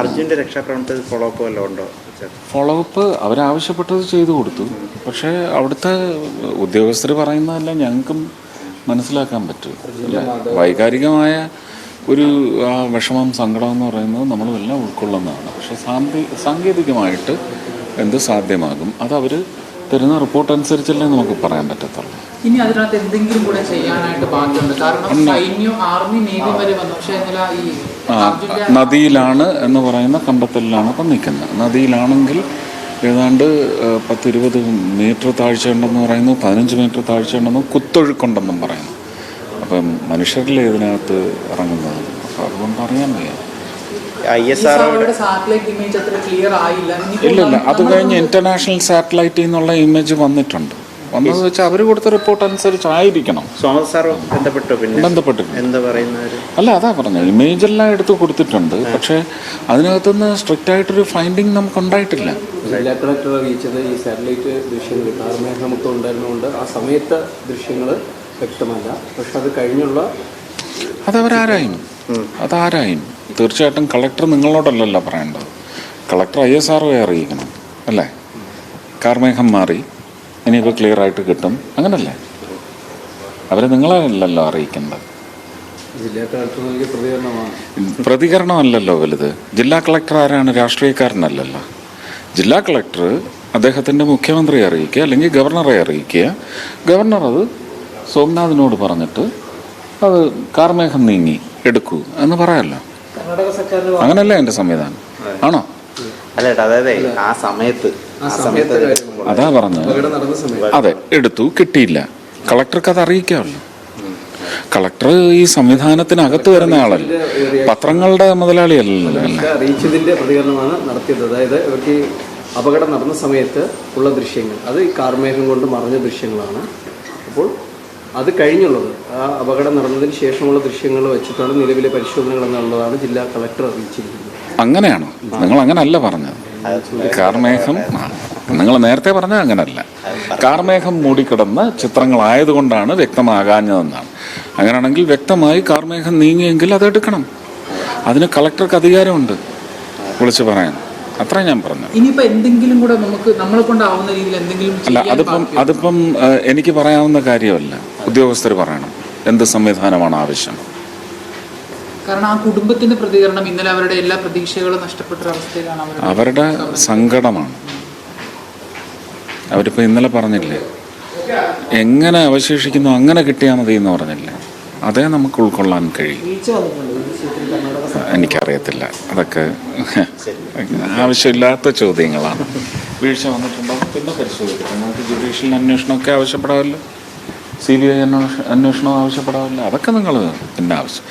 അർജുൻ്റെ രക്ഷാപ്രവർത്തനത്തിൽ follow up വല്ലതും ഉണ്ടോ? ഫോളോ അപ്പ് അവരാവശ്യപ്പെട്ടത് ചെയ്തു കൊടുത്തു. പക്ഷേ അവിടുത്തെ ഉദ്യോഗസ്ഥർ പറയുന്നതെല്ലാം ഞങ്ങൾക്കും മനസ്സിലാക്കാൻ പറ്റും. വൈകാരികമായ ഒരു വിഷമം, സങ്കടം എന്ന് പറയുന്നത് നമ്മളുമെല്ലാം ഉൾക്കൊള്ളുന്നതാണ്. പക്ഷേ സാങ്കേതികമായിട്ട് എന്ത് സാധ്യമാകും അത് അവർ തരുന്ന റിപ്പോർട്ട് അനുസരിച്ചല്ലേ നമുക്ക് പറയാൻ പറ്റത്തുള്ളൂ. ഇനി അതിനകത്ത് എന്തെങ്കിലും കൂടെ ചെയ്യാനായിട്ട് ബാക്കിയുണ്ട്. കാരണം സൈന്യം, ആർമി, നേവി വരെ വന്നു. പക്ഷേ നദിയിലാണ് എന്ന് പറയുന്ന കണ്ടെത്തലിലാണ് ഇപ്പം നിൽക്കുന്നത്. നദിയിലാണെങ്കിൽ ഏതാണ്ട് 10-20 മീറ്റർ താഴ്ചയുണ്ടെന്ന് പറയുന്നു, 15 മീറ്റർ താഴ്ചയുണ്ടെന്നും കുത്തൊഴുക്കുണ്ടെന്നും പറയുന്നു. അപ്പം മനുഷ്യരിലെ ഇതിനകത്ത് ഇറങ്ങുന്നത്. അപ്പം അതുകൊണ്ട് അറിയാൻ വയ്യ. ഇല്ല, അത് കഴിഞ്ഞ് ഇന്റർനാഷണൽ സാറ്റലൈറ്റിൽ നിന്നുള്ള ഇമേജ് വന്നിട്ടുണ്ട്. വന്നത് വെച്ചാൽ അവർ കൊടുത്ത റിപ്പോർട്ട് അനുസരിച്ചായിരിക്കണം. അല്ല, അതാ പറഞ്ഞത്, ഇമേജ് എല്ലാം എടുത്ത് കൊടുത്തിട്ടുണ്ട്. പക്ഷേ അതിനകത്തുനിന്ന് സ്ട്രിക്റ്റ് ആയിട്ടൊരു ഫൈൻഡിങ് നമുക്ക് ഉണ്ടായിട്ടില്ല. ജില്ലാ കളക്ടർ അറിയിച്ചത് ഈ സാറ്റലൈറ്റ് ദൃശ്യങ്ങൾ കാർമേഘമുക്തം ഉണ്ടായിരുന്നുകൊണ്ട് ആ സമയത്ത് ദൃശ്യങ്ങൾ വ്യക്തമല്ല. പക്ഷെ അത് കഴിഞ്ഞുള്ള അതാരായും തീർച്ചയായിട്ടും കളക്ടർ നിങ്ങളോടല്ലല്ലോ പറയേണ്ടത്. കളക്ടർ ISRO അറിയിക്കണം അല്ലേ? കാർമേഘം മാറി, ഇനിയിപ്പോൾ ക്ലിയർ ആയിട്ട് കിട്ടും, അങ്ങനല്ലേ? അവരെ നിങ്ങളല്ലല്ലോ അറിയിക്കേണ്ടത്. ജില്ലാ കളക്ടർ നൽകിയ പ്രതികരണമല്ലല്ലോ വലുത്. ജില്ലാ കളക്ടർ ആരാണ്? രാഷ്ട്രീയക്കാരനല്ലല്ലോ. ജില്ലാ കളക്ടർ അദ്ദേഹത്തിൻ്റെ മുഖ്യമന്ത്രിയെ അറിയിക്കുക, അല്ലെങ്കിൽ ഗവർണറെ അറിയിക്കുക. ഗവർണർ അത് സോംനാഥിനോട് പറഞ്ഞിട്ട് അത് കാർമേഘം നീങ്ങി എടുക്കൂ എന്ന് പറയാമല്ലോ. അങ്ങനല്ലേ എൻ്റെ സംവിധാനം? ആണോ? അതാ പറഞ്ഞത്. അതെ, എടുത്തു, കിട്ടിയില്ല. കളക്ടർക്ക് അത് അറിയിക്കാമല്ലോ. കളക്ടർ ഈ സംവിധാനത്തിനകത്ത് വരുന്ന ആളല്ല, പത്രങ്ങളുടെ മുതലാളിയല്ലല്ലോ. അറിയിച്ചതിന്റെ പ്രതികരണമാണ് നടത്തിയത്. അതായത് ഇവർക്ക് അപകടം നടന്ന സമയത്ത് ഉള്ള ദൃശ്യങ്ങൾ അത് ഈ കാർമേഘം കൊണ്ട് മറഞ്ഞ ദൃശ്യങ്ങളാണ്. അപ്പോൾ അത് കഴിഞ്ഞുള്ളത് ആ അപകടം നടന്നതിന് ശേഷമുള്ള ദൃശ്യങ്ങൾ വെച്ചിട്ടാണ് നിലവിലെ പരിശോധനകൾ എന്നുള്ളതാണ് ജില്ലാ കളക്ടർ അറിയിച്ചിരിക്കുന്നത്. അങ്ങനെയാണോ? നിങ്ങൾ അങ്ങനല്ല പറഞ്ഞത്. കാർമേഘം നിങ്ങൾ നേരത്തെ പറഞ്ഞത് അങ്ങനല്ല. കാർമേഘം മൂടിക്കിടന്ന ചിത്രങ്ങളായതുകൊണ്ടാണ് വ്യക്തമാകാഞ്ഞതെന്നാണ്. അങ്ങനെയാണെങ്കിൽ വ്യക്തമായി കാർമേഘം നീങ്ങിയെങ്കിൽ അതെടുക്കണം. അതിന് കളക്ടർക്ക് അധികാരമുണ്ട് വിളിച്ചു പറയാൻ. അത്ര ഞാൻ പറഞ്ഞു. ഇനിയിപ്പോൾ എന്തെങ്കിലും കൂടെ നമുക്ക് നമ്മളെ കൊണ്ടാവുന്ന രീതിയിൽ എന്തെങ്കിലും അതിപ്പം എനിക്ക് പറയാവുന്ന കാര്യമല്ല. ഉദ്യോഗസ്ഥർ പറയണം എന്ത് സംവിധാനമാണ് ആവശ്യം. കാരണം ആ കുടുംബത്തിന്റെ പ്രതികരണം ഇന്നലെ അവരുടെ എല്ലാ പ്രതീക്ഷകളും നഷ്ടപ്പെട്ട അവസ്ഥയിലാണ്. അവരുടെ സങ്കടമാണ്. അവരിപ്പോൾ ഇന്നലെ പറഞ്ഞില്ലേ, എങ്ങനെ അവശേഷിക്കുന്നു അങ്ങനെ കിട്ടിയാൽ മതി എന്ന് പറഞ്ഞില്ലേ? അതേ നമുക്ക് ഉൾക്കൊള്ളാൻ കഴിയും. എനിക്കറിയത്തില്ല, അതൊക്കെ ആവശ്യമില്ലാത്ത ചോദ്യങ്ങളാണ്. വീഴ്ച വന്നിട്ടുണ്ടോ പിന്നെ പരിശോധിക്കാം. നമുക്ക് ജുഡീഷ്യൽ അന്വേഷണമൊക്കെ ആവശ്യപ്പെടാമല്ലോ, CBI അന്വേഷണം ആവശ്യപ്പെടാമല്ലോ. അതൊക്കെ നിങ്ങൾ പിന്നെ ആവശ്യം.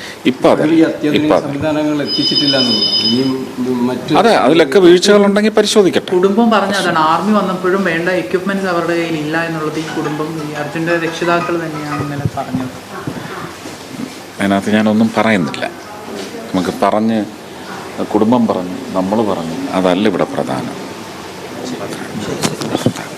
അതെ, അതിലൊക്കെ വീഴ്ചകളുണ്ടെങ്കിൽ പരിശോധിക്കട്ടെ. കുടുംബം പറഞ്ഞതാണ് ആർമി വന്നപ്പോഴും വേണ്ട എക്യുപ്മെന്റ്സ് അവരുടെ കയ്യിൽ ഇല്ല എന്നുള്ളത് ഈ കുടുംബം, ഈ അർജുൻ്റെ രക്ഷിതാക്കൾ തന്നെയാണ് ഇന്നലെ പറഞ്ഞത്. അതിനകത്ത് ഞാനൊന്നും പറയുന്നില്ല. നമുക്ക് പറഞ്ഞ് കുടുംബം പറഞ്ഞ് നമ്മൾ പറഞ്ഞ് അതല്ല ഇവിടെ പ്രധാനം.